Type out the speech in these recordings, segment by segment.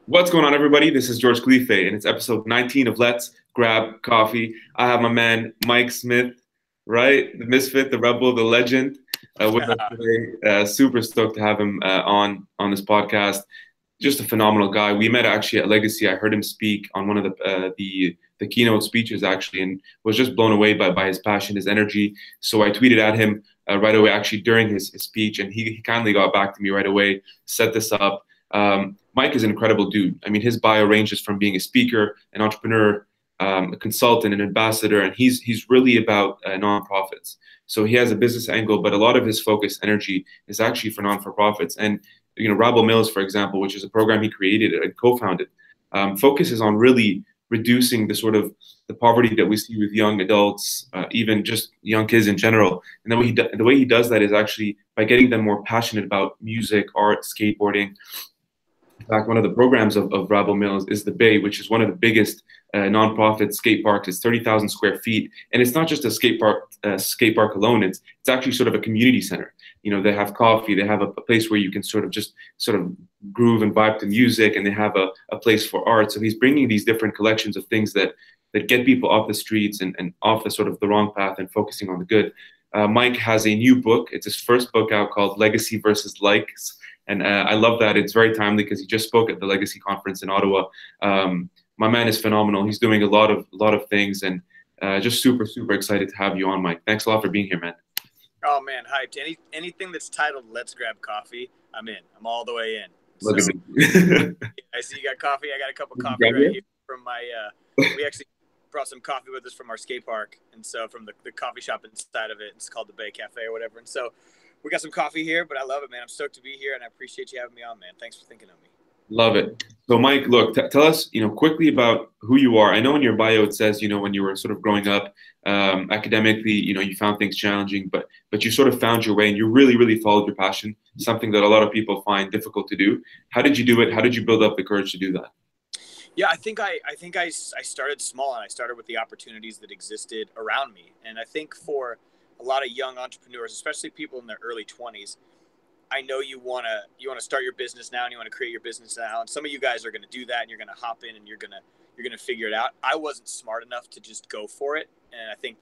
What's going on, everybody? This is George Khalife, and it's episode 19 of Let's Grab Coffee. I have my man Mike Smith, right? The misfit, the rebel, the legend, with us today. Super stoked to have him on this podcast. Just a phenomenal guy. We met actually at Legacy. I heard him speak on one of the keynote speeches actually, and was just blown away by his passion, his energy. So I tweeted at him right away, actually during his speech, and he kindly got back to me right away, set this up. Mike is an incredible dude. I mean, his bio ranges from being a speaker, an entrepreneur, a consultant, an ambassador, and he's really about nonprofits. So he has a business angle, but a lot of his focus, energy, is actually for non-for-profits. And Rabble Mills, for example, which is a program he created and co-founded, focuses on really reducing the poverty that we see with young adults, even just young kids in general. And the way he does that is actually by getting them more passionate about music, art, skateboarding. In fact, one of the programs of Rabble Mills is the Bay, which is one of the biggest nonprofit skate parks. It's 30,000 square feet, and it's not just a skate park alone. It's actually sort of a community center. They have coffee, they have a place where you can sort of groove and vibe to music, and they have a place for art. So he's bringing these different collections of things that get people off the streets and off the wrong path and focusing on the good. Mike has a new book. It's his first book out called Legacy versus Likes. And I love that. It's very timely because he just spoke at the Legacy conference in Ottawa. My man is phenomenal. He's doing a lot of things, and just super, super excited to have you on, Mike. Thanks a lot for being here, man. Oh man, hyped. Anything that's titled "Let's Grab Coffee," I'm in. I'm all the way in. Look at me. I see you got coffee. I got a cup of coffee right here from my. We actually brought some coffee with us from our skate park, and so from the coffee shop inside of it. It's called the Bay Cafe or whatever. And so we got some coffee here, but I love it, man. I'm stoked to be here, and I appreciate you having me on, man. Thanks for thinking of me. Love it. So, Mike, look, tell us, quickly about who you are. I know in your bio it says, when you were sort of growing up academically, you found things challenging, but you sort of found your way, and you really, really followed your passion, something that a lot of people find difficult to do. How did you do it? How did you build up the courage to do that? Yeah, I think I started small, and I started with the opportunities that existed around me. And I think for a lot of young entrepreneurs, especially people in their early 20s, I know you want to start your business now, and you want to create your business now. And some of you guys are going to do that, and you're going to hop in, and you're going to figure it out. I wasn't smart enough to just go for it, and I think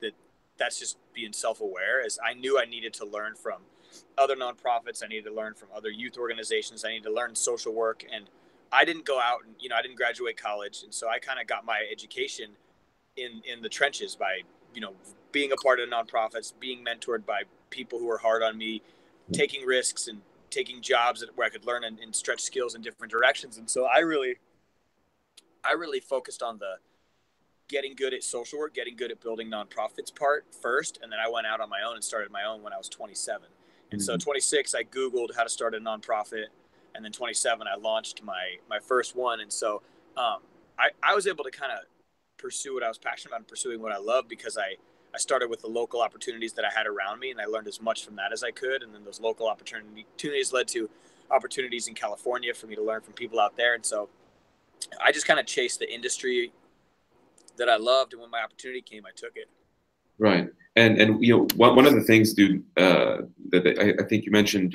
that's just being self-aware. As I knew I needed to learn from other nonprofits, I needed to learn from other youth organizations, I needed to learn social work, and I didn't go out and I didn't graduate college, and so I kind of got my education in the trenches by being a part of nonprofits, being mentored by people who were hard on me, taking risks and taking jobs where I could learn and stretch skills in different directions. And so I really focused on the getting good at social work, getting good at building nonprofits part first. And then I went out on my own and started my own when I was 27. And so 26, I Googled how to start a nonprofit. And then 27, I launched my first one. And so I was able to kind of pursue what I was passionate about and pursuing what I love, because I started with the local opportunities that I had around me, and I learned as much from that as I could. And then those local opportunities led to opportunities in California for me to learn from people out there. And so I just kind of chased the industry that I loved. And when my opportunity came, I took it. Right. And one of the things, dude, that I think you mentioned,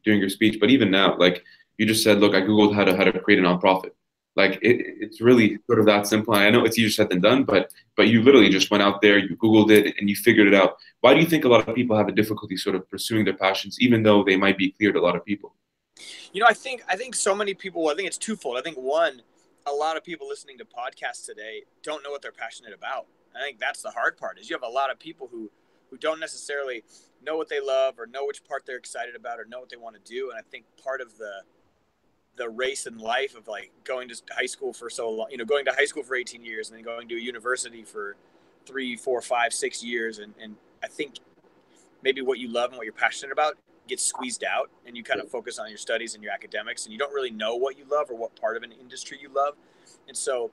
during your speech, but even now, like you just said, look, I Googled how to create a nonprofit. Like it's really sort of that simple. I know it's easier said than done, but you literally just went out there, you Googled it, and you figured it out. Why do you think a lot of people have a difficulty sort of pursuing their passions, even though they might be clear to a lot of people? I think so many people, I think it's twofold. I think one, a lot of people listening to podcasts today don't know what they're passionate about. I think that's the hard part, is you have a lot of people who don't necessarily know what they love, or know which part they're excited about, or know what they want to do. And I think part of the race in life of like going to high school for so long, going to high school for 18 years and then going to a university for 3, 4, 5, 6 years. And I think maybe what you love and what you're passionate about gets squeezed out, and you kind of focus on your studies and your academics, and you don't really know what you love or what part of an industry you love. And so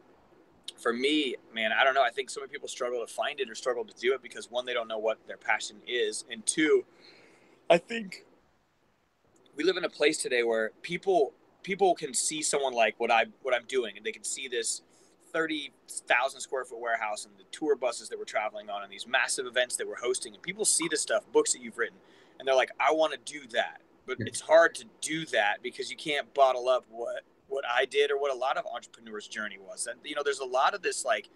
for me, man, I don't know. I think so many people struggle to find it or struggle to do it because, one, they don't know what their passion is. And two, I think we live in a place today where people can see someone like what I'm doing, and they can see this 30,000 square foot warehouse and the tour buses that we're traveling on and these massive events that we're hosting. And people see this stuff, books that you've written, and they're like, I want to do that. But it's hard to do that because you can't bottle up what what I did or what a lot of entrepreneurs' journey was. And, you know, there's a lot of this, like,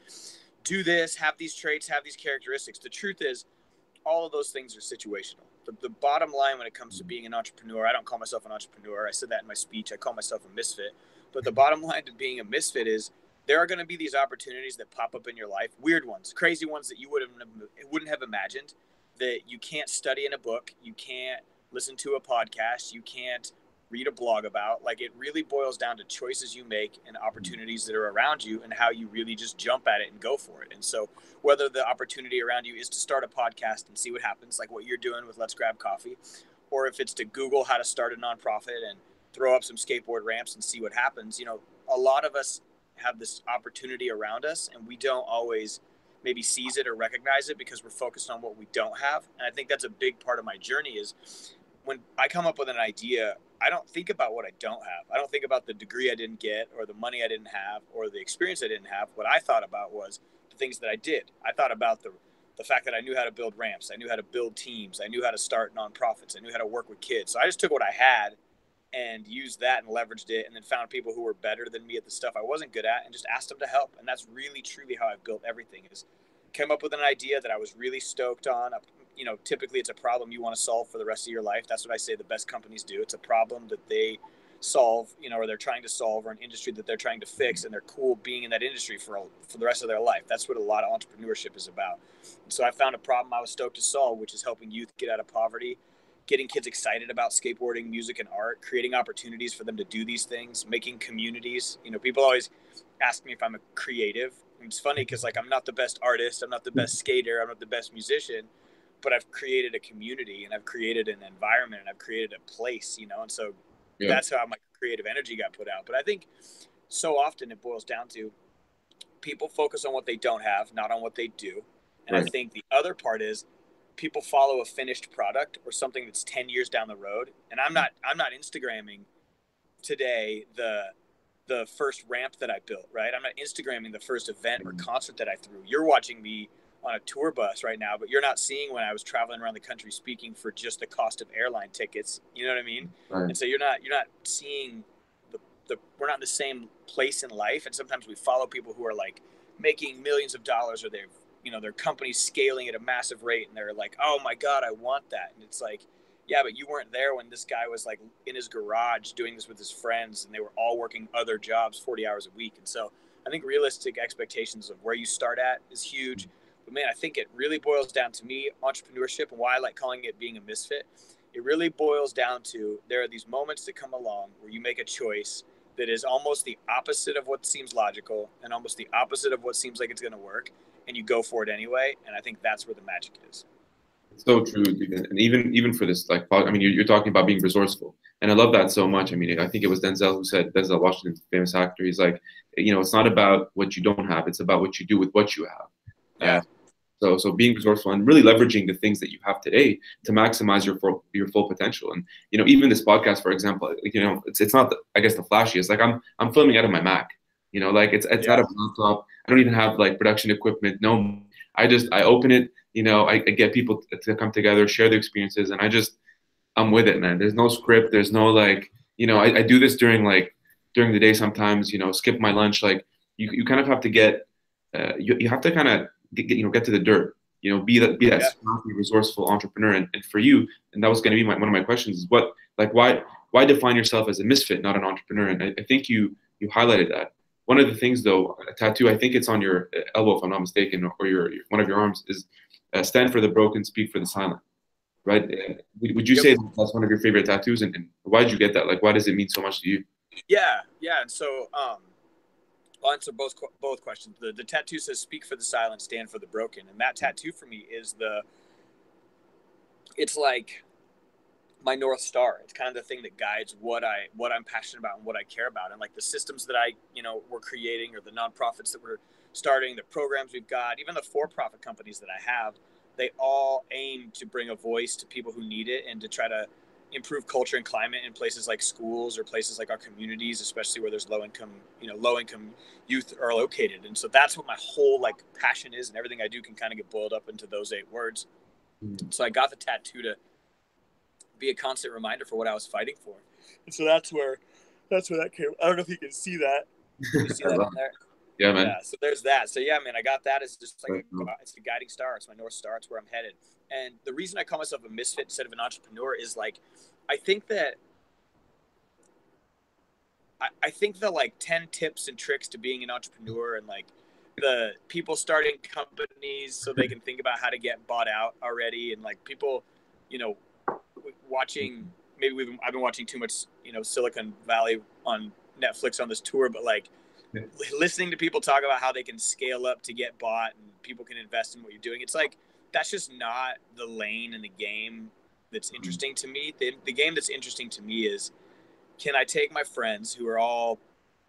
do this, have these traits, have these characteristics. The truth is, all of those things are situational. The bottom line when it comes to being an entrepreneur, I don't call myself an entrepreneur. I said that in my speech. I call myself a misfit. But the bottom line to being a misfit is there are going to be these opportunities that pop up in your life, weird ones, crazy ones that you wouldn't have imagined, that you can't study in a book, you can't listen to a podcast, you can't read a blog about. Like, it really boils down to choices you make and opportunities that are around you and how you really just jump at it and go for it. And so whether the opportunity around you is to start a podcast and see what happens, like what you're doing with Let's Grab Coffee, or if it's to Google how to start a nonprofit and throw up some skateboard ramps and see what happens, you know, a lot of us have this opportunity around us and we don't always maybe seize it or recognize it because we're focused on what we don't have. And I think that's a big part of my journey is when I come up with an idea, I don't think about what I don't have. I don't think about the degree I didn't get or the money I didn't have or the experience I didn't have. What I thought about was the things that I did. I thought about the fact that I knew how to build ramps. I knew how to build teams. I knew how to start nonprofits. I knew how to work with kids. So I just took what I had and used that and leveraged it and then found people who were better than me at the stuff I wasn't good at and just asked them to help. And that's really, truly how I've built everything is came up with an idea that I was really stoked on. You know, typically it's a problem you want to solve for the rest of your life. That's what I say the best companies do. It's a problem that they solve, you know, or they're trying to solve, or an industry that they're trying to fix, and they're cool being in that industry for the rest of their life. That's what a lot of entrepreneurship is about. And so I found a problem I was stoked to solve, which is helping youth get out of poverty, getting kids excited about skateboarding, music, and art, creating opportunities for them to do these things, making communities. You know, people always ask me if I'm a creative. And it's funny because, like, I'm not the best artist, I'm not the best skater, I'm not the best musician, but I've created a community and I've created an environment and I've created a place, you know, and so that's how my creative energy got put out. But I think so often it boils down to people focus on what they don't have, not on what they do. And I think the other part is people follow a finished product or something that's 10 years down the road. And I'm not Instagramming today the first ramp that I built, right? I'm not Instagramming the first event or concert that I threw. You're watching me on a tour bus right now, but you're not seeing when I was traveling around the country speaking for just the cost of airline tickets. You know what I mean? Right. And so you're not seeing we're not in the same place in life. And sometimes we follow people who are like making millions of dollars, or they've, you know, their company's scaling at a massive rate and they're like, oh my God, I want that. And it's like, yeah, but you weren't there when this guy was like in his garage doing this with his friends and they were all working other jobs 40 hours a week. And so I think realistic expectations of where you start at is huge. But man, I think it really boils down to me, entrepreneurship, and why I like calling it being a misfit. It really boils down to there are these moments that come along where you make a choice that is almost the opposite of what seems logical and almost the opposite of what seems like it's going to work. And you go for it anyway. And I think that's where the magic is. It's so true, dude. And even for this, like, I mean, you're talking about being resourceful, and I love that so much. I mean, I think it was Denzel who said, Denzel Washington, famous actor. He's like, you know, it's not about what you don't have; it's about what you do with what you have. Yeah. So being resourceful and really leveraging the things that you have today to maximize your full potential. And you know, even this podcast, for example, you know, it's not I guess the flashiest. Like I'm filming out of my Mac. You know, like it's out of a laptop. I don't even have like production equipment. No, I open it. You know, I get people to come together, share their experiences, and I'm with it, man. There's no script. There's no like, you know, I do this during the day sometimes. You know, skip my lunch. Like you kind of have to get you have to kind of get to the dirt, you know, be that smart, resourceful entrepreneur. And for you, and that was going to be one of my questions is why define yourself as a misfit, not an entrepreneur? And I think you highlighted that. One of the things though, a tattoo, I think it's on your elbow, if I'm not mistaken, or one of your arms is stand for the broken, speak for the silent, right? Would you say that's one of your favorite tattoos? And why did you get that? Like, why does it mean so much to you? Yeah. And so, I'll answer both questions. The tattoo says "Speak for the silent, stand for the broken," and that tattoo for me is it's like my North Star. It's kind of the thing that guides what I'm passionate about and what I care about, and like the systems that we're creating, or the nonprofits that we're starting, the programs we've got, even the for-profit companies that I have. They all aim to bring a voice to people who need it and to try to improve culture and climate in places like schools or places like our communities, especially where there's low income youth are located. And so that's what my whole like passion is, and everything I do can kind of get boiled up into those 8 words. So I got the tattoo to be a constant reminder for what I was fighting for. And so that's where That's where that came. I don't know if you can see that. Can you see that on there? Yeah, man. Yeah. So there's that. So yeah, man, I got that as just like it's a guiding star. It's my North Star. It's where I'm headed. And the reason I call myself a misfit instead of an entrepreneur is like, I think that like 10 tips and tricks to being an entrepreneur, and like the people starting companies so they can think about how to get bought out already, and like people, you know, watching, I've been watching too much, Silicon Valley on Netflix on this tour, but like listening to people talk about how they can scale up to get bought and people can invest in what you're doing. It's like, that's just not the lane in the game that's interesting to me. The game that's interesting to me is, can I take my friends who are all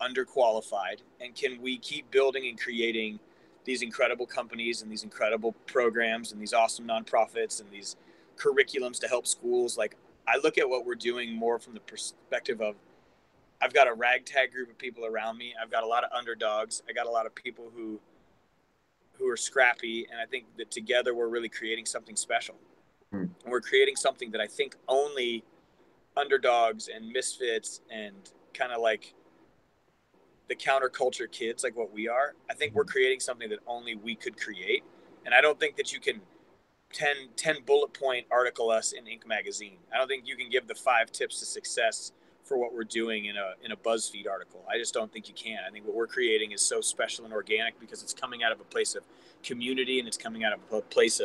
underqualified, and can we keep building and creating these incredible companies and these incredible programs and these awesome nonprofits and these curriculums to help schools? Like, I look at what we're doing more from the perspective of, I've got a ragtag group of people around me. I've got a lot of underdogs. I got a lot of people who are scrappy. And I think that together we're really creating something special. And we're creating something that I think only underdogs and misfits and kind of like the counterculture kids like what we are, I think we're creating something that only we could create. And I don't think that you can 10 bullet point article us in Inc. magazine. I don't think you can give the 5 tips to success for what we're doing in a BuzzFeed article. I just don't think you can. I think what we're creating is so special and organic because it's coming out of a place of community, and it's coming out of a place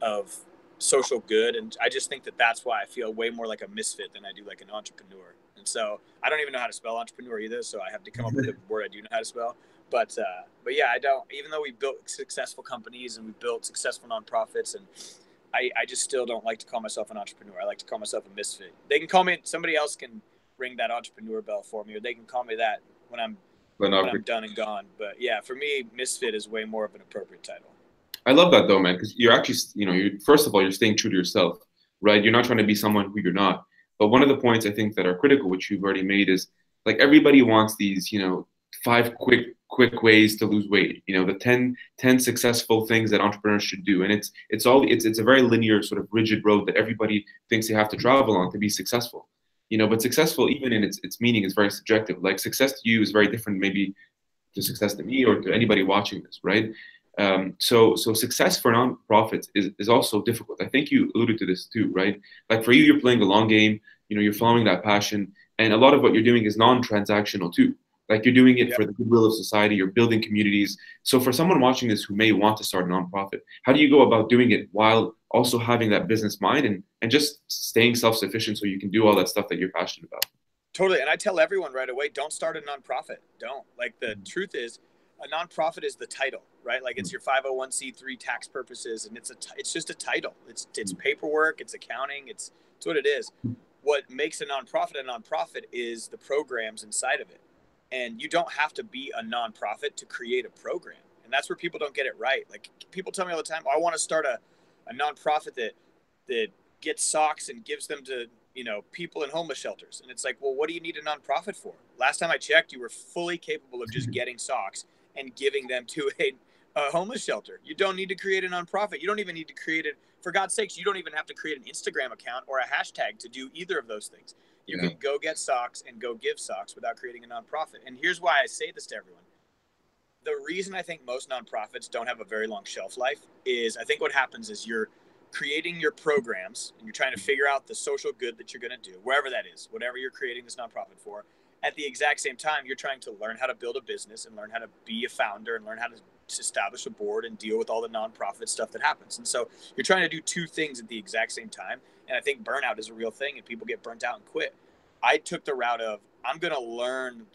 of social good. And I just think that that's why I feel way more like a misfit than I do like an entrepreneur. And so I don't even know how to spell entrepreneur either. So I have to come up with a word I do know how to spell. But yeah, I don't, even though we built successful companies and we built successful nonprofits, and I just still don't like to call myself an entrepreneur. I like to call myself a misfit. They can call me, somebody else can ring that entrepreneur bell for me, or they can call me that when I'm done and gone. But yeah, for me, misfit is way more of an appropriate title. I love that though, man, because you're actually, first of all, you're staying true to yourself, right? You're not trying to be someone who you're not. But one of the points I think that are critical, which you've already made, is like everybody wants these, 5 quick ways to lose weight, the 10 successful things that entrepreneurs should do. And it's a very linear sort of rigid road that everybody thinks they have to travel on to be successful. But successful, even in its meaning, is very subjective. Like success to you is very different, maybe to success to me or to anybody watching this, right? So success for nonprofits is also difficult. I think you alluded to this too, right? Like for you, you're playing a long game, you're following that passion, and a lot of what you're doing is non-transactional too. Like you're doing it for the goodwill of society, you're building communities. So for someone watching this who may want to start a nonprofit, how do you go about doing it while also having that business mind and just staying self-sufficient so you can do all that stuff that you're passionate about? Totally. And I tell everyone right away, don't start a nonprofit. Don't. Like the truth is, a nonprofit is the title, right? Like it's your 501c3 tax purposes, and it's just a title. It's paperwork, it's accounting, it's what it is. What makes a nonprofit is the programs inside of it. And you don't have to be a nonprofit to create a program. And that's where people don't get it right. Like people tell me all the time, I want to start a nonprofit that gets socks and gives them to, people in homeless shelters. And it's like, well, what do you need a nonprofit for? Last time I checked, you were fully capable of just getting socks and giving them to a homeless shelter. You don't need to create a nonprofit. You don't even need to create it. For God's sakes, you don't even have to create an Instagram account or a hashtag to do either of those things. You can go get socks and go give socks without creating a nonprofit. And here's why I say this to everyone. The reason I think most nonprofits don't have a very long shelf life is I think what happens is you're creating your programs and you're trying to figure out the social good that you're going to do, wherever that is, whatever you're creating this nonprofit for. At the exact same time, you're trying to learn how to build a business and learn how to be a founder and learn how to establish a board and deal with all the nonprofit stuff that happens. And so you're trying to do 2 things at the exact same time. And I think burnout is a real thing and people get burnt out and quit. I took the route of, I'm going to learn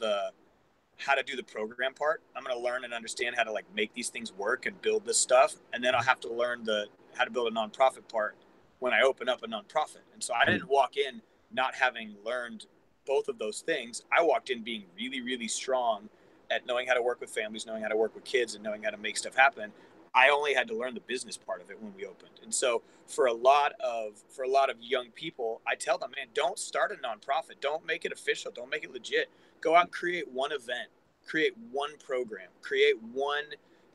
how to do the program part. I'm going to learn and understand how to like make these things work and build this stuff. And then I'll have to learn how to build a nonprofit part when I open up a nonprofit. And so I didn't walk in not having learned both of those things. I walked in being really, really strong at knowing how to work with families, knowing how to work with kids, and knowing how to make stuff happen. I only had to learn the business part of it when we opened. And so for a lot of young people, I tell them, man, don't start a nonprofit. Don't make it official. Don't make it legit. Go out and create one event, create one program, create one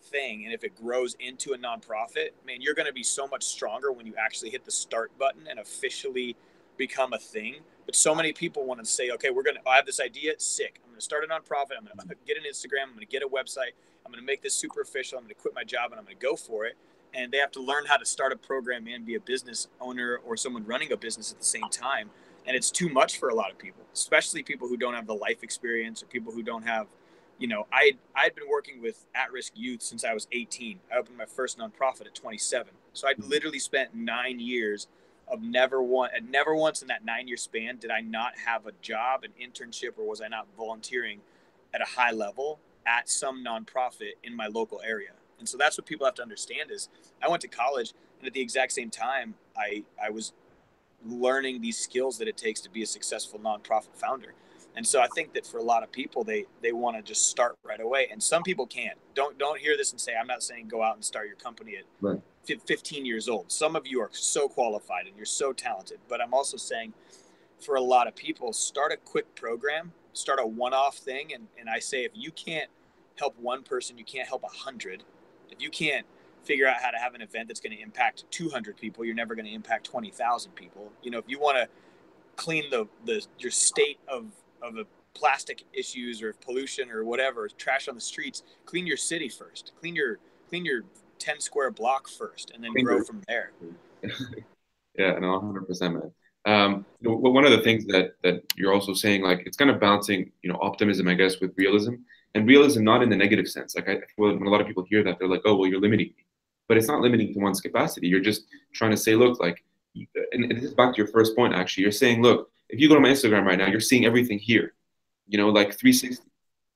thing. And if it grows into a nonprofit, man, you're going to be so much stronger when you actually hit the start button and officially become a thing But so many people want to say, okay, I have this idea, sick. I'm going to start a nonprofit. I'm going to get an Instagram. I'm going to get a website. I'm going to make this super official. I'm going to quit my job and I'm going to go for it. And they have to learn how to start a program and be a business owner or someone running a business at the same time. And it's too much for a lot of people, especially people who don't have the life experience or people who don't have, I'd been working with at-risk youth since I was 18. I opened my first nonprofit at 27. So I'd literally spent 9 years of never once in that 9-year span did I not have a job, an internship, or was I not volunteering at a high level at some nonprofit in my local area. And so that's what people have to understand is I went to college, and at the exact same time, I was learning these skills that it takes to be a successful nonprofit founder. And so I think that for a lot of people, they want to just start right away. And some people can't. Don't hear this and say, I'm not saying go out and start your company at right. 15 years old. Some of you are so qualified and you're so talented. But I'm also saying for a lot of people, start a quick program, start a one-off thing. And I say, if you can't help one person, you can't help 100. If you can't figure out how to have an event that's going to impact 200 people, you're never going to impact 20,000 people. If you want to clean your state of a plastic issues or pollution or whatever, trash on the streets, clean your city first, clean your 10 square block first, and then grow from there. Yeah, no, 100%, man. One of the things that you're also saying, like, it's kind of balancing, optimism, I guess, with realism, and realism not in the negative sense. Like, when a lot of people hear that, they're like, oh, well, you're limiting me, but it's not limiting to one's capacity. You're just trying to say, look, like, and this is back to your first point, actually. You're saying, look, if you go to my Instagram right now, you're seeing everything here, like 360.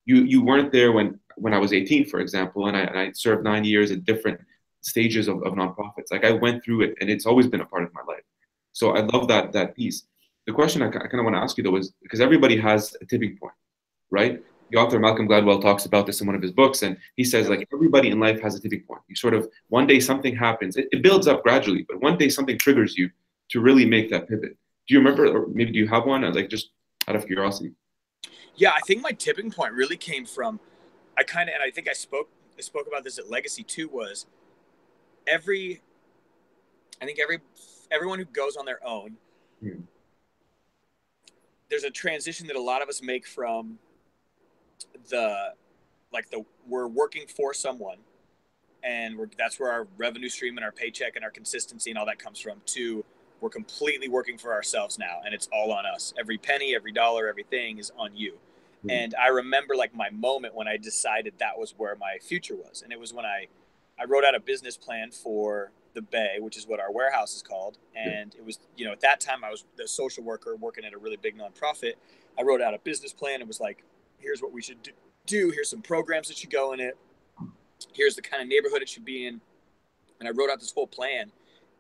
You weren't there when I was 18, for example, and I served 9 years at different stages of nonprofits. Like, I went through it, and it's always been a part of my life. So I love that piece. The question I kind of want to ask you, though, is because everybody has a tipping point, right? The author Malcolm Gladwell talks about this in one of his books, and he says, like, everybody in life has a tipping point. You sort of, one day something happens. It builds up gradually, but one day something triggers you to really make that pivot. Do you remember, or maybe do you have one? Like, just out of curiosity. Yeah, I think my tipping point really came from, and I think I spoke about this at Legacy too, was everyone who goes on their own, there's a transition that a lot of us make from we're working for someone, and that's where our revenue stream and our paycheck and our consistency and all that comes from, to we're completely working for ourselves now, and it's all on us. Every penny, every dollar, everything is on you. And I remember, like, my moment when I decided that was where my future was. And it was when I wrote out a business plan for the Bay, which is what our warehouse is called. And it was, at that time I was the social worker working at a really big nonprofit. I wrote out a business plan. It was like, here's what we should do. Here's some programs that should go in it. Here's the kind of neighborhood it should be in. And I wrote out this whole plan.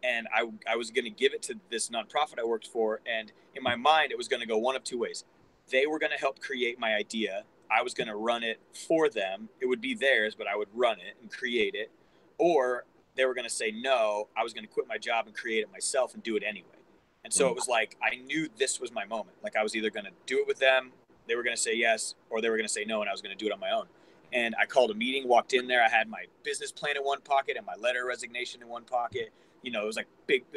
And I was going to give it to this nonprofit I worked for. And in my mind, it was going to go one of two ways. They were going to help create my idea. I was going to run it for them. It would be theirs, but I would run it and create it. Or they were going to say, no, I was going to quit my job and create it myself and do it anyway. And so it was like, I knew this was my moment. Like, I was either going to do it with them, they were going to say yes, or they were going to say no, and I was going to do it on my own. And I called a meeting, walked in there. I had my business plan in one pocket and my letter of resignation in one pocket. It was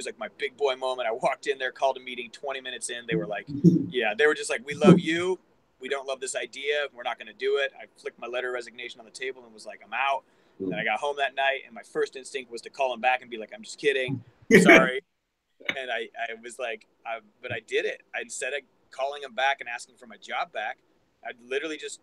like my big boy moment. I walked in there, called a meeting. 20 minutes in, they were like, they were just like, we love you. We don't love this idea. We're not going to do it. I flicked my letter of resignation on the table and was like, I'm out. And I got home that night, and my first instinct was to call him back and be like, I'm just kidding. Sorry. And I was like, but I did it. Instead of calling him back and asking for my job back, I literally just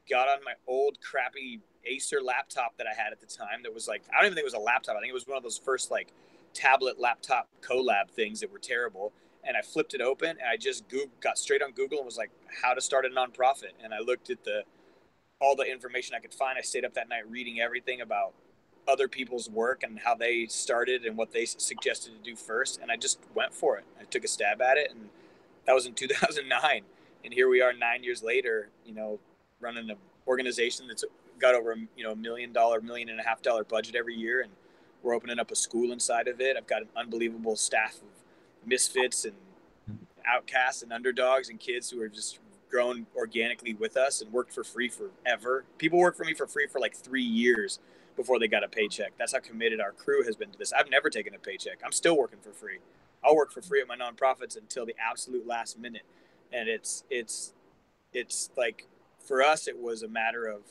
got on my old crappy Acer laptop that I had at the time. That was like, I don't even think it was a laptop. I think it was one of those first like tablet laptop collab things that were terrible. And I flipped it open, and I just got straight on Google and was like, how to start a nonprofit. And I looked at all the information I could find. I stayed up that night reading everything about other people's work and how they started and what they suggested to do first. And I just went for it. I took a stab at it, and that was in 2009. And here we are 9 years later, running an organization that's got over $1 million, $1.5 million budget every year. And we're opening up a school inside of it. I've got an unbelievable staff of misfits and outcasts and underdogs and kids who are just grown organically with us and worked for free forever. People work for me for free for like 3 years before they got a paycheck. That's how committed our crew has been to this. I've never taken a paycheck. I'm still working for free. I'll work for free at my nonprofits until the absolute last minute. And it's like, for us, it was a matter of,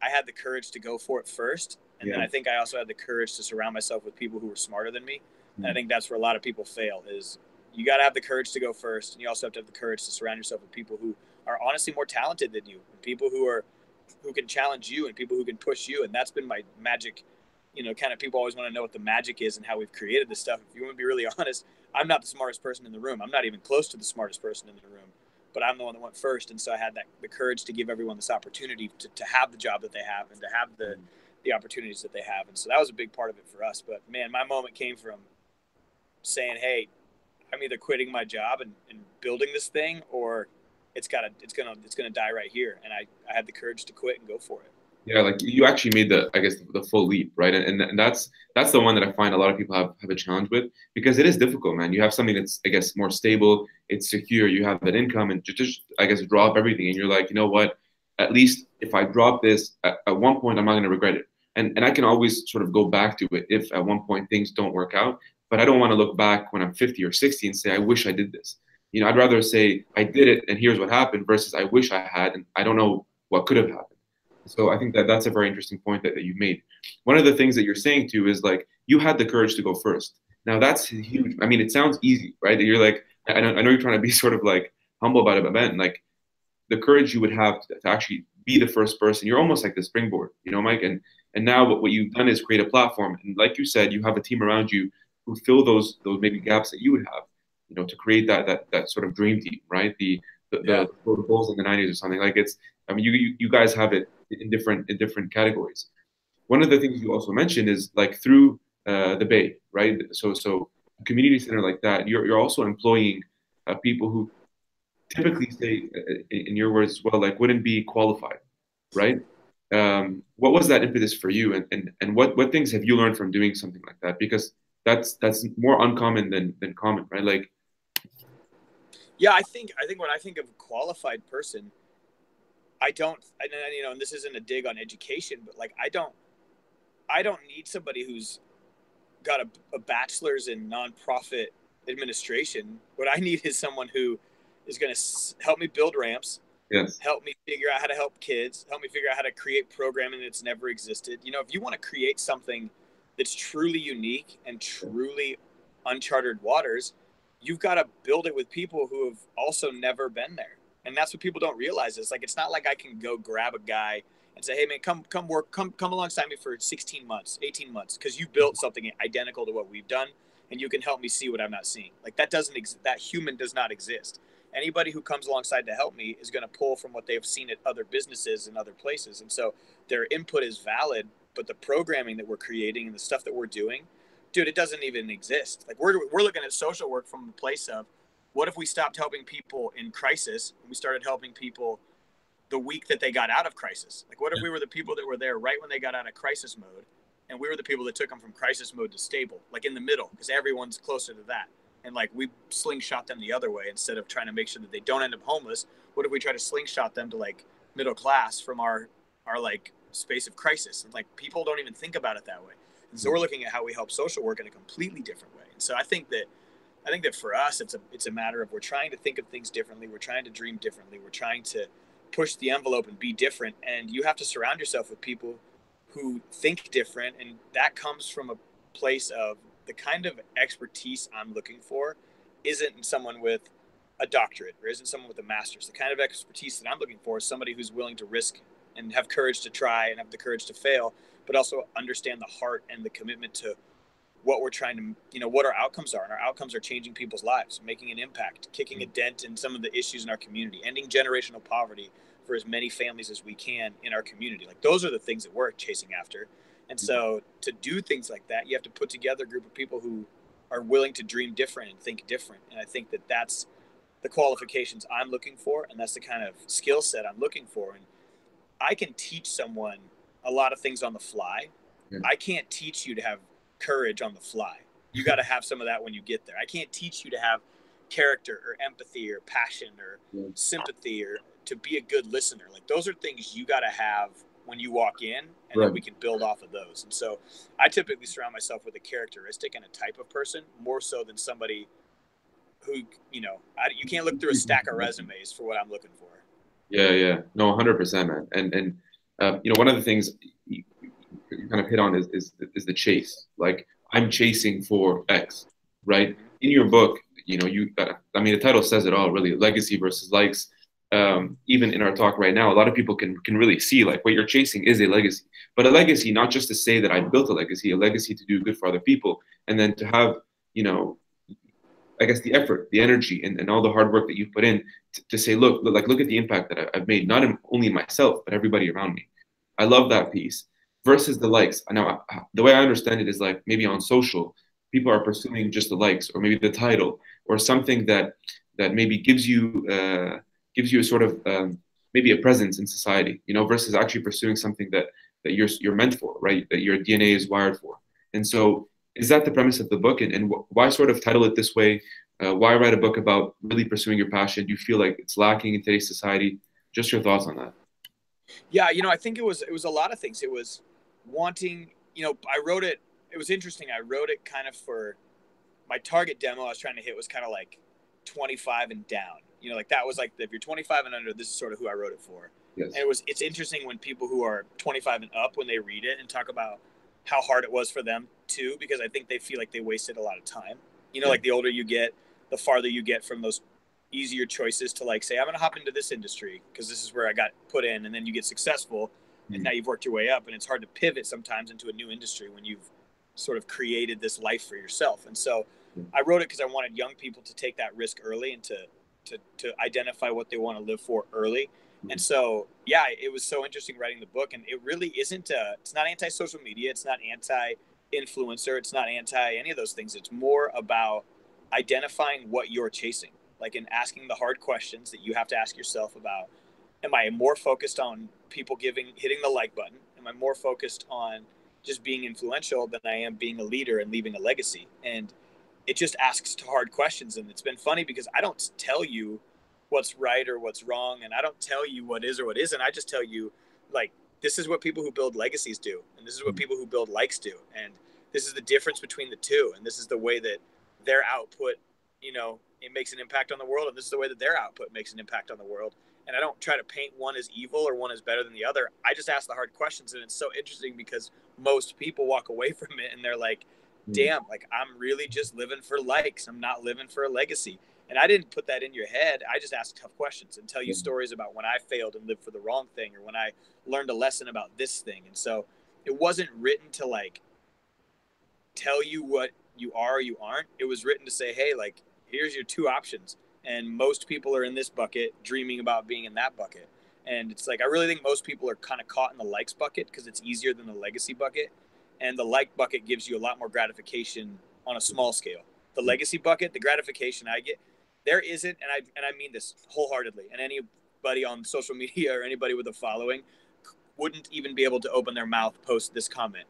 I had the courage to go for it first. And then Yeah. I think I also had the courage to surround myself with people who were smarter than me. And I Mm. think that's where a lot of people fail, is you got to have the courage to go first. And you also have to have the courage to surround yourself with people who are honestly more talented than you, and people who can challenge you, and people who can push you. And that's been my magic, kind of, people always want to know what the magic is and how we've created this stuff. If you want to be really honest, I'm not the smartest person in the room. I'm not even close to the smartest person in the room, but I'm the one that went first. And so I had the courage to give everyone this opportunity to have the job that they have, and to have the opportunities that they have. And so that was a big part of it for us. But man, my moment came from saying, hey, I'm either quitting my job and building this thing, or it's gonna die right here. And I had the courage to quit and go for it. Yeah, like you actually made I guess, the full leap, right? And that's the one that I find a lot of people have a challenge with, because it is difficult, man. You have something that's, I guess, more stable, it's secure, you have that income, and just I guess, drop everything, and you're like, you know what? At least if I drop this at one point, I'm not going to regret it, and I can always sort of go back to it if at one point things don't work out. But I don't want to look back when I'm 50 or 60 and say, I wish I did this. I'd rather say I did it and here's what happened, versus I wish I had and I don't know what could have happened. So I think that that's a very interesting point that you made. One of the things that you're saying too is like you had the courage to go first. Now that's huge. I mean, it sounds easy, right? You're like, I know you're trying to be sort of like humble about it, but man, like the courage you would have to actually be the first person. You're almost like the springboard, Mike. And now what you've done is create a platform, and like you said, you have a team around you who fill those maybe gaps that you would have, to create that sort of dream team, right? Yeah. The Bulls in the '90s or something like it's. I mean, you guys have it in different categories. One of the things you also mentioned is like through the Bay, right? So a community center like that, you're also employing people who typically say, in your words as well, like wouldn't be qualified, right? What was that impetus for you, and what things have you learned from doing something like that? Because that's more uncommon than common, right? Like, Yeah, I think when I think of a qualified person, I don't, and this isn't a dig on education, but like I don't need somebody who's got a bachelor's in nonprofit administration. What I need is someone who is going to help me build ramps, yes, help me figure out how to help kids, help me figure out how to create programming that's never existed. If you want to create something that's truly unique and truly uncharted waters, you've got to build it with people who have also never been there. And that's what people don't realize. It's like, it's not like I can go grab a guy and say, hey man, come work, come alongside me for 16 months, 18 months, because you built something identical to what we've done, and you can help me see what I'm not seeing. Like, that human does not exist. Anybody who comes alongside to help me is going to pull from what they've seen at other businesses and other places. And so their input is valid, but the programming that we're creating and the stuff that we're doing, dude, it doesn't even exist. Like, we're looking at social work from the place of, what if we stopped helping people in crisis and we started helping people the week that they got out of crisis? Like, what if we were the people that were there right when they got out of crisis mode, and we were the people that took them from crisis mode to stable, like in the middle, because everyone's closer to that. And like, we slingshot them the other way instead of trying to make sure that they don't end up homeless. What if we try to slingshot them to like middle class from our like space of crisis? And like, people don't even think about it that way. And so we're looking at how we help social work in a completely different way. And so I think that for us, it's a matter of, we're trying to think of things differently. We're trying to dream differently. We're trying to push the envelope and be different. And you have to surround yourself with people who think different. And that comes from a place of, the kind of expertise I'm looking for isn't someone with a doctorate or isn't someone with a master's. The kind of expertise that I'm looking for is somebody who's willing to risk and have courage to try and have the courage to fail, but also understand the heart and the commitment to what we're trying to, what our outcomes are. And our outcomes are changing people's lives, making an impact, kicking a dent in some of the issues in our community, ending generational poverty for as many families as we can in our community. Like, those are the things that we're chasing after. And so to do things like that, you have to put together a group of people who are willing to dream different and think different. And I think that that's the qualifications I'm looking for. And that's the kind of skill set I'm looking for. And I can teach someone a lot of things on the fly. yeah, I can't teach you to have courage on the fly. You got to have some of that when you get there. I can't teach you to have character or empathy or passion or yeah. sympathy or to be a good listener. Like, those are things you got to have when you walk in, and Right. then we can build off of those. And so I typically surround myself with a characteristic and a type of person, more so than somebody who, you can't look through a stack of resumes for what I'm looking for. Yeah. No, 100%, man. And one of the things you kind of hit on is the chase. Like, I'm chasing for X, right? In your book, the title says it all, really. Legacy versus likes. Even in our talk right now, a lot of people can really see like what you're chasing is a legacy, but a legacy not just to say that I built a legacy to do good for other people, and then to have, I guess, the effort, the energy, and all the hard work that you've put in to say, look at the impact that I've made, not only in myself, but everybody around me. I love that piece versus the likes. Now, the way I understand it is like maybe on social, people are pursuing just the likes or maybe the title or something that maybe gives you a sort of maybe a presence in society, versus actually pursuing something that you're meant for, right? That your DNA is wired for. And so, is that the premise of the book? And why sort of title it this way? Why write a book about really pursuing your passion? Do you feel like it's lacking in today's society? Just your thoughts on that. Yeah, I think it was a lot of things. It was wanting, I wrote it. It was interesting. I wrote it kind of for my target demo I was trying to hit was kind of like 25 and down. Like that was like, if you're 25 and under, this is sort of who I wrote it for. Yes. And it's interesting when people who are 25 and up, when they read it and talk about how hard it was for them too, because I think they feel like they wasted a lot of time. Like the older you get, the farther you get from those easier choices to like say, I'm going to hop into this industry because this is where I got put in. And then you get successful and now you've worked your way up, and it's hard to pivot sometimes into a new industry when you've sort of created this life for yourself. And so I wrote it because I wanted young people to take that risk early and to identify what they want to live for early. And so, yeah, it was so interesting writing the book. And it really isn't, it's not anti-social media. It's not anti-influencer. It's not anti any of those things. It's more about identifying what you're chasing, like in asking the hard questions that you have to ask yourself about, am I more focused on people hitting the like button? Am I more focused on just being influential than I am being a leader and leaving a legacy? And it just asks hard questions. And it's been funny because I don't tell you what's right or what's wrong. And I don't tell you what is or what isn't. I just tell you, like, this is what people who build legacies do. And this is what people who build likes do. And this is the difference between the two. And this is the way that their output, it makes an impact on the world. And this is the way that their output makes an impact on the world. And I don't try to paint one as evil or one as better than the other. I just ask the hard questions. And it's so interesting because most people walk away from it and they're like, damn, like I'm really just living for likes. I'm not living for a legacy. And I didn't put that in your head. I just asked tough questions and tell you stories about when I failed and lived for the wrong thing, or when I learned a lesson about this thing. And so it wasn't written to like tell you what you are or you aren't. It was written to say, hey, like, here's your two options. And most people are in this bucket dreaming about being in that bucket. And it's like, I really think most people are kind of caught in the likes bucket because it's easier than the legacy bucket. And the like bucket gives you a lot more gratification on a small scale. The legacy bucket, the gratification I get, there isn't, and I mean this wholeheartedly, and anybody on social media or anybody with a following wouldn't even be able to open their mouth post this comment.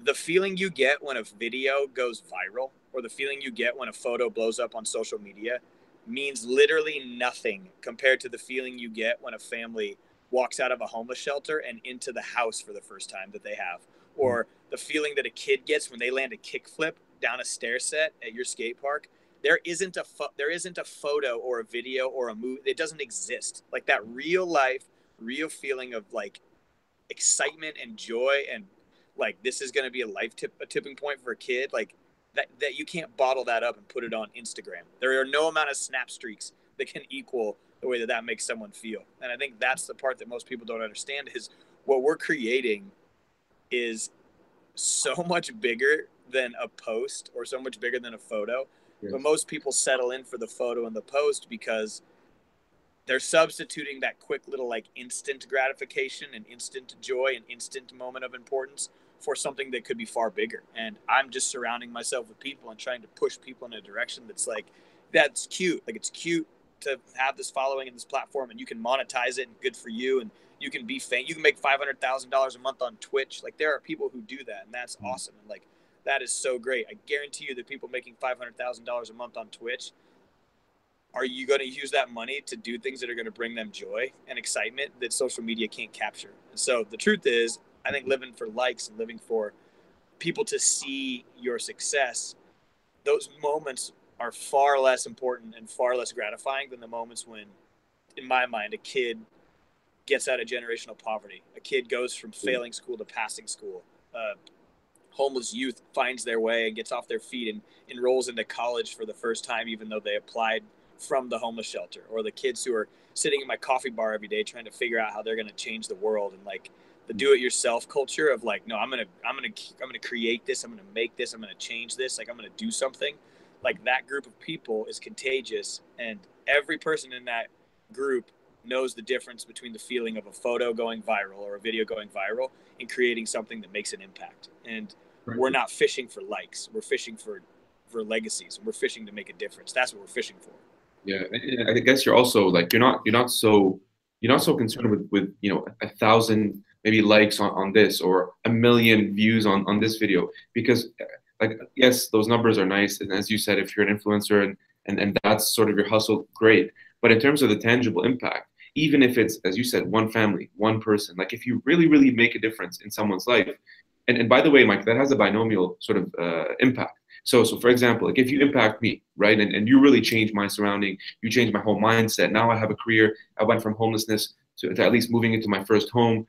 The feeling you get when a video goes viral, or the feeling you get when a photo blows up on social media, means literally nothing compared to the feeling you get when a family walks out of a homeless shelter and into the house for the first time that they have, or the feeling that a kid gets when they land a kickflip down a stair set at your skate park. There isn't a photo or a video or a movie. It doesn't exist. Like that real life, real feeling of like excitement and joy, and like this is going to be a tipping point for a kid. Like that you can't bottle that up and put it on Instagram. There are no amount of snap streaks that can equal the way that makes someone feel. And I think that's the part that most people don't understand, is what we're creating is so much bigger than a post or so much bigger than a photo. Yes. But most people settle in for the photo and the post because they're substituting that quick little like instant gratification and instant joy and instant moment of importance for something that could be far bigger. And I'm just surrounding myself with people and trying to push people in a direction that's like, that's cute. Like it's cute to have this following and this platform, and you can monetize it, and good for you. And you can be famous. You can make $500,000 a month on Twitch. Like there are people who do that, and that's awesome. And like, that is so great. I guarantee you that people making $500,000 a month on Twitch, are you going to use that money to do things that are going to bring them joy and excitement that social media can't capture? And so the truth is, I think living for likes and living for people to see your success, those moments are far less important and far less gratifying than the moments when, in my mind, a kid gets out of generational poverty. A kid goes from failing school to passing school. Homeless youth finds their way and gets off their feet and enrolls into college for the first time, even though they applied from the homeless shelter. Or the kids who are sitting in my coffee bar every day trying to figure out how they're going to change the world. And like the do-it-yourself culture of like, no, I'm gonna create this. I'm gonna make this. I'm gonna change this. Like I'm gonna do something. Like that group of people is contagious, and every person in that group knows the difference between the feeling of a photo going viral or a video going viral and creating something that makes an impact. And we're not fishing for likes. We're fishing for legacies. We're fishing to make a difference. That's what we're fishing for. Yeah, and I guess you're also like you're not so concerned with 1,000 maybe likes on this or 1 million views on this video, because like yes, those numbers are nice, and as you said, if you're an influencer and that's sort of your hustle, great. But in terms of the tangible impact, even if it's, as you said, one family, one person, like if you really, really make a difference in someone's life, and by the way, Mike, that has a binomial sort of impact. So for example, like if you impact me, right, and you really change my surrounding, you change my whole mindset. Now I have a career. I went from homelessness to at least moving into my first home.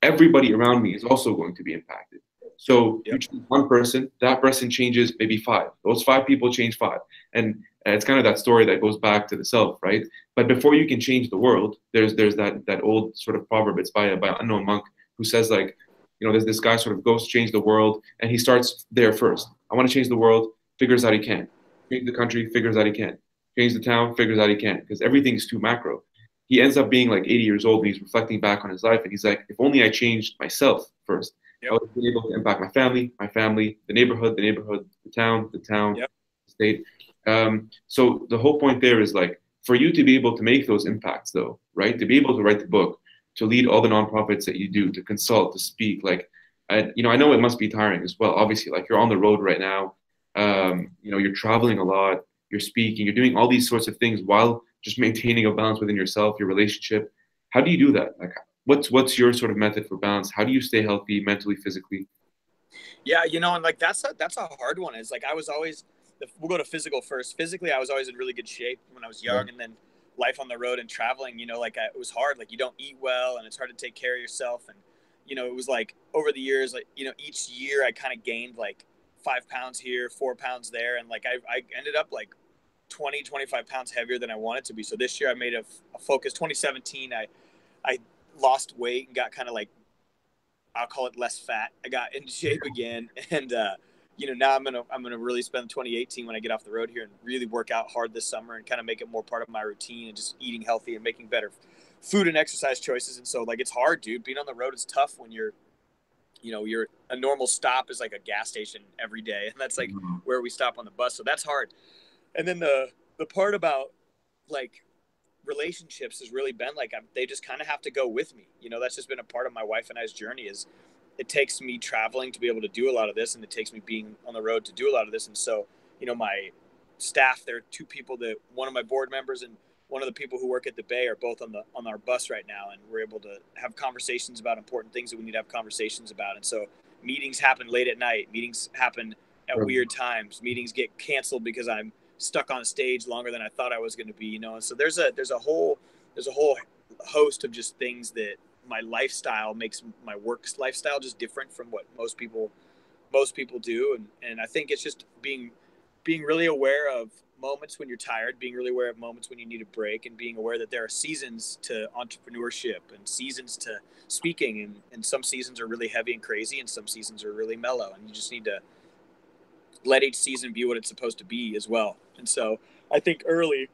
Everybody around me is also going to be impacted. So you change one person, that person changes maybe five. Those five people change five. And it's kind of that story that goes back to the self, right? But before you can change the world, there's that old sort of proverb. It's by an unknown monk who says like, there's this guy sort of goes to change the world, and he starts there first. I want to change the world, figures out he can. Change the country, figures out he can. Change the town, figures out he can, because everything's too macro. He ends up being like 80 years old, and he's reflecting back on his life, and he's like, if only I changed myself first, I would be able to impact my family, the neighborhood, the town, the state. So the whole point there is like, for you to be able to make those impacts, though, right? To be able to write the book, to lead all the nonprofits that you do, to consult, to speak, like, I know it must be tiring as well. Obviously, like you're on the road right now. You're traveling a lot, you're speaking, you're doing all these sorts of things while just maintaining a balance within yourself, your relationship. How do you do that? Like, what's your sort of method for balance? How do you stay healthy mentally, physically? Yeah, and like that's a hard one. It's like I was always, we'll go to physical first. Physically, I was always in really good shape when I was young, and then life on the road and traveling, it was hard. Like you don't eat well, and it's hard to take care of yourself. And it was like over the years, like each year I kind of gained like 5 pounds here, 4 pounds there, and like I ended up like 25 pounds heavier than I wanted to be. So this year I made a focus. 2017, I lost weight and got kind of like, I'll call it less fat. I got in shape again, and now I'm gonna really spend 2018 when I get off the road here and really work out hard this summer and kind of make it more part of my routine and just eating healthy and making better food and exercise choices. And so like it's hard, dude. Being on the road is tough when you're a normal stop is like a gas station every day, and that's like where we stop on the bus. So that's hard. And then the part about like relationships has really been like they just kind of have to go with me. That's just been a part of my wife and I's journey. Is it takes me traveling to be able to do a lot of this, and it takes me being on the road to do a lot of this. And so my staff, there are two people, that one of my board members and one of the people who work at the Bay are both on our bus right now, and we're able to have conversations about important things that we need to have conversations about. And so meetings happen late at night, meetings happen at weird times, meetings get canceled because I'm stuck on stage longer than I thought I was going to be, and so there's a whole host of just things that my lifestyle makes my work lifestyle just different from what most people do. And I think it's just being really aware of moments when you're tired, being really aware of moments when you need a break, and being aware that there are seasons to entrepreneurship and seasons to speaking, and some seasons are really heavy and crazy, and some seasons are really mellow, and you just need to let each season be what it's supposed to be as well. And so I think early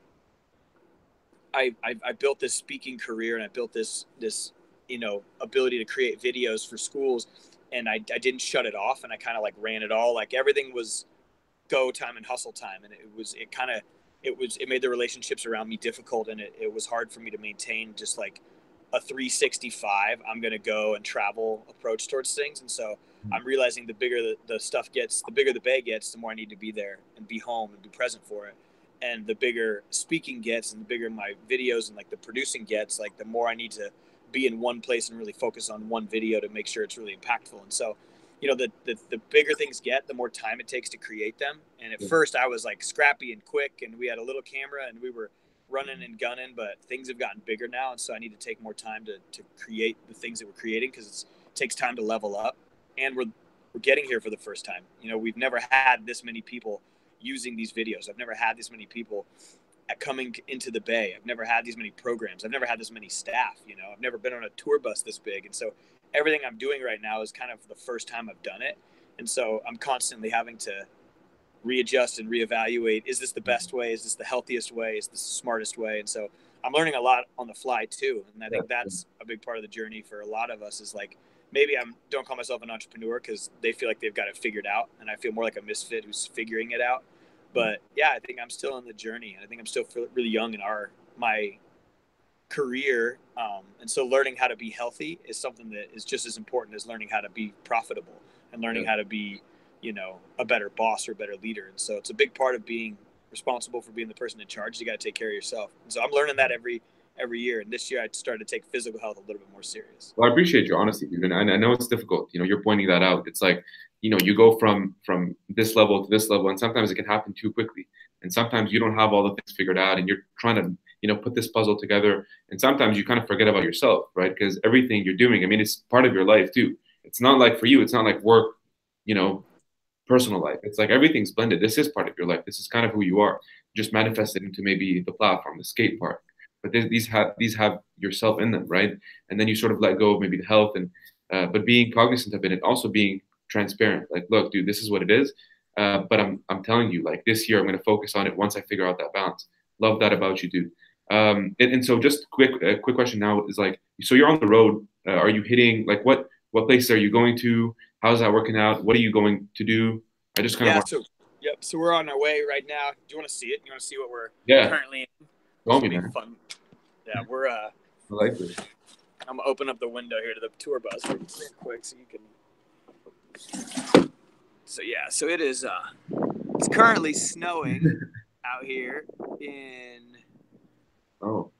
I built this speaking career, and I built this ability to create videos for schools, and I didn't shut it off, and I kind of like ran it all. Like everything was go time and hustle time, and it made the relationships around me difficult, and it was hard for me to maintain just like a 365 I'm going to go and travel approach towards things. And so I'm realizing the bigger the stuff gets, the bigger the bay gets, the more I need to be there and be home and be present for it. And the bigger speaking gets, and the bigger my videos and like the producing gets, like the more I need to be in one place and really focus on one video to make sure it's really impactful. And so the bigger things get, the more time it takes to create them. And at first I was like scrappy and quick, and we had a little camera and we were running and gunning, but things have gotten bigger now. And so I need to take more time to create the things that we're creating, because it takes time to level up. And we're getting here for the first time. We've never had this many people using these videos. I've never had this many people coming into the Bay. I've never had these many programs. I've never had this many staff. I've never been on a tour bus this big. And so everything I'm doing right now is kind of the first time I've done it. And so I'm constantly having to readjust and reevaluate. Is this the best way? Is this the healthiest way? Is this the smartest way? And so I'm learning a lot on the fly too. And I think that's a big part of the journey for a lot of us, is like, maybe I don't call myself an entrepreneur because they feel like they've got it figured out. And I feel more like a misfit who's figuring it out. But yeah, I think I'm still on the journey, and I think I'm still really young in my career. And so learning how to be healthy is something that is just as important as learning how to be profitable and learning how to be, a better boss or a better leader. And so it's a big part of being responsible for being the person in charge. You got to take care of yourself. And so I'm learning that every year. And this year I started to take physical health a little bit more serious. Well, I appreciate your honesty, dude. And I know it's difficult. You're pointing that out. It's like, you go from this level to this level, and sometimes it can happen too quickly. And sometimes you don't have all the things figured out, and you're trying to, put this puzzle together. And sometimes you kind of forget about yourself, right? Because everything you're doing, I mean, it's part of your life too. It's not like for you, it's not like work, personal life. It's like everything's blended. This is part of your life. This is kind of who you are. Just manifested into maybe the platform, the skate park. But these have yourself in them, right? And then you sort of let go of maybe the health, and but being cognizant of it, and also being transparent. Like, look, dude, this is what it is. But I'm telling you, like, this year I'm going to focus on it once I figure out that balance. Love that about you, dude. And so just quick question now is like, so you're on the road. Are you hitting, like, what places are you going to? How's that working out? What are you going to do? I just kind of So we're on our way right now. Do you want to see it? You want to see what we're currently in? Tell me, man. Fun. Yeah, we're I like this. I'm gonna open up the window here to the tour bus real quick so you can. So yeah, so it is. It's currently snowing out here in. Oh.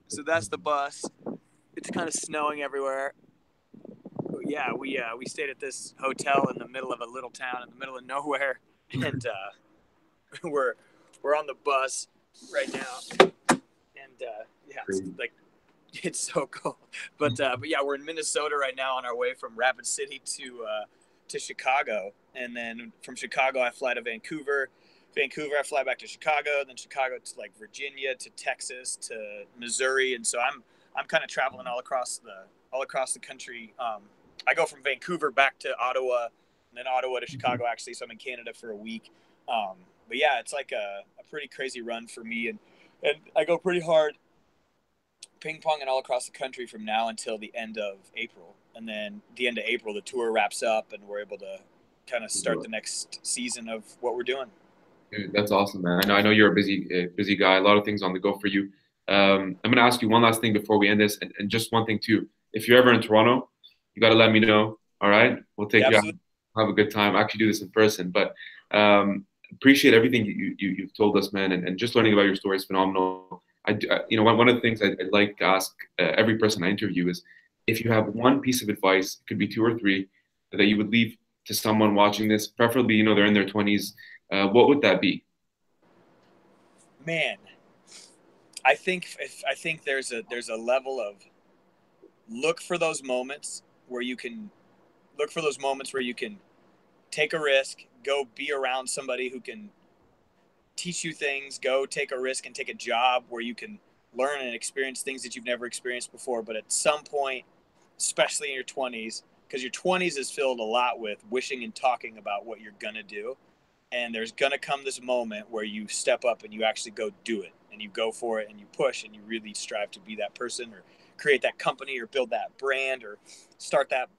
So that's the bus. It's kind of snowing everywhere. But yeah, we stayed at this hotel in the middle of a little town in the middle of nowhere, and we're on the bus right now, and it's so cold. But yeah, we're in Minnesota right now on our way from Rapid City to Chicago, and then from Chicago I fly to Vancouver. I fly back to Chicago, then Chicago to like Virginia, to Texas, to Missouri, and so I'm kind of traveling all across the country. I go from Vancouver back to Ottawa, and then Ottawa to Chicago actually. So I'm in Canada for a week. But yeah, it's like a pretty crazy run for me, and I go pretty hard ping ponging all across the country from now until the end of April. And then the end of April, the tour wraps up, and we're able to kind of start the next season of what we're doing. Dude, that's awesome, man. I know you're a busy guy. A lot of things on the go for you. I'm going to ask you one last thing before we end this, and just one thing too. If you're ever in Toronto, you got to let me know. All right, we'll take you out, have a good time. Actually, do this in person, but appreciate everything you've told us, man, and just learning about your story is phenomenal. One of the things I'd like to ask every person I interview is, if you have one piece of advice, it could be 2 or 3, that you would leave to someone watching this, preferably, they're in their 20s, what would that be? Man, I think there's a level of look for those moments where you can take a risk, go be around somebody who can teach you things, go take a risk and take a job where you can learn and experience things that you've never experienced before. But at some point, especially in your 20s, because your 20s is filled a lot with wishing and talking about what you're going to do. And there's going to come this moment where you step up and you actually go do it, and you go for it and you push and you really strive to be that person, or create that company, or build that brand, or start that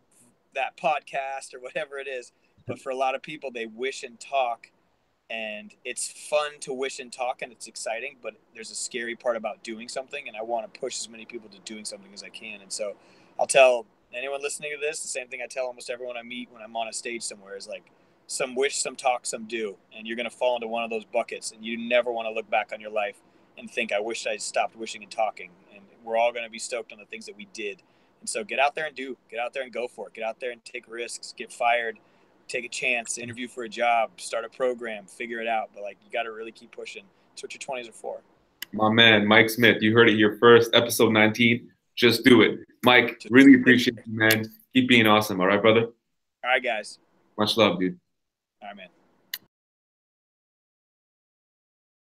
podcast, or whatever it is. But for a lot of people, they wish and talk, and it's fun to wish and talk, and it's exciting, but there's a scary part about doing something. And I want to push as many people to doing something as I can. And so I'll tell anyone listening to this the same thing I tell almost everyone I meet when I'm on a stage somewhere, is like, some wish, some talk, some do. And you're going to fall into one of those buckets, and you never want to look back on your life and think, I wish I stopped wishing and talking. And we're all going to be stoked on the things that we did. And so get out there and get out there and go for it. Get out there and take risks, get fired, take a chance, interview for a job, start a program, figure it out. But like, you got to really keep pushing. That's what your 20s are for. My man, Mike Smith, you heard it here first, episode 19. Just do it. Mike, really appreciate you, man. Keep being awesome. All right, brother? All right, guys. Much love, dude. All right, man.